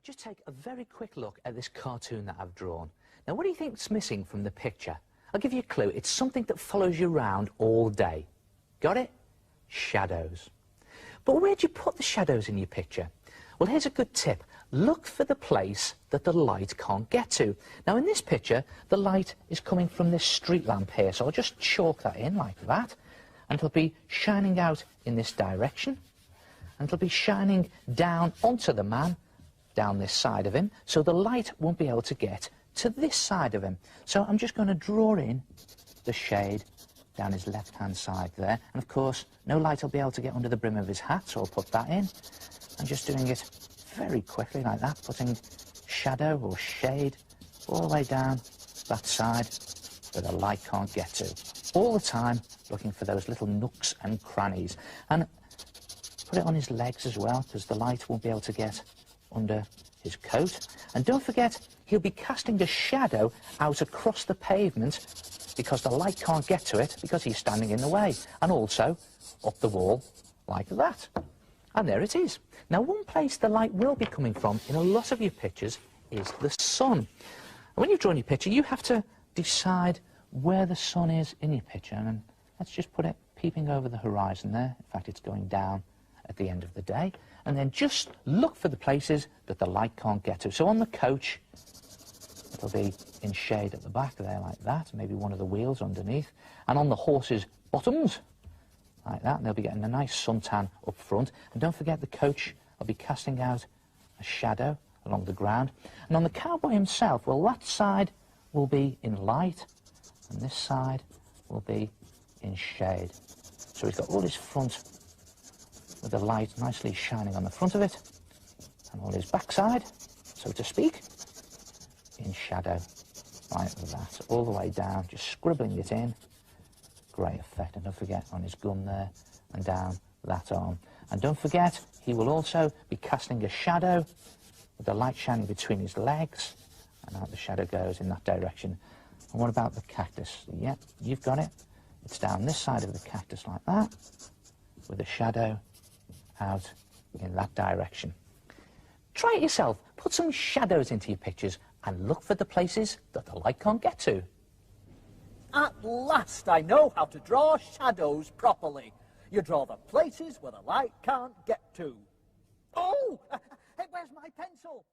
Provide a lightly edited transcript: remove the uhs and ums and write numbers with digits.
just take a very quick look at this cartoon that I've drawn. Now, what do you think's missing from the picture? I'll give you a clue. It's something that follows you around all day. Got it? Shadows. But where'd you put the shadows in your picture? Well, here's a good tip. Look for the place that the light can't get to. Now, in this picture, the light is coming from this street lamp here, so I'll just chalk that in like that, and it'll be shining out in this direction, and it'll be shining down onto the man, down this side of him, so the light won't be able to get to this side of him. So I'm just going to draw in the shade down his left-hand side there, and of course, no light will be able to get under the brim of his hat, so I'll put that in. I'm just doing it very quickly like that, putting shadow or shade all the way down that side where the light can't get to. All the time looking for those little nooks and crannies. And put it on his legs as well, because the light won't be able to get under his coat. And don't forget, he'll be casting a shadow out across the pavement because the light can't get to it because he's standing in the way. And also up the wall like that. And there it is. Now, one place the light will be coming from in a lot of your pictures is the sun. And when you've drawn your picture, you have to decide where the sun is in your picture. And let's just put it peeping over the horizon there. In fact, it's going down at the end of the day. And then just look for the places that the light can't get to. So on the coach, it'll be in shade at the back there like that, maybe one of the wheels underneath. And on the horse's bottoms, like that, and they'll be getting a nice suntan up front. And don't forget, the coach will be casting out a shadow along the ground. And on the cowboy himself, well, that side will be in light, and this side will be in shade. So he's got all his front with the light nicely shining on the front of it, and all his backside, so to speak, in shadow, like that, all the way down, just scribbling it in. Great effect. And don't forget, on his gun there, and down that arm. And don't forget, he will also be casting a shadow with the light shining between his legs, and out the shadow goes in that direction. And what about the cactus? Yep, you've got it. It's down this side of the cactus like that, with a shadow out in that direction. Try it yourself. Put some shadows into your pictures and look for the places that the light can't get to. At last I know how to draw shadows properly. You draw the places where the light can't get to. Oh! Hey, where's my pencil?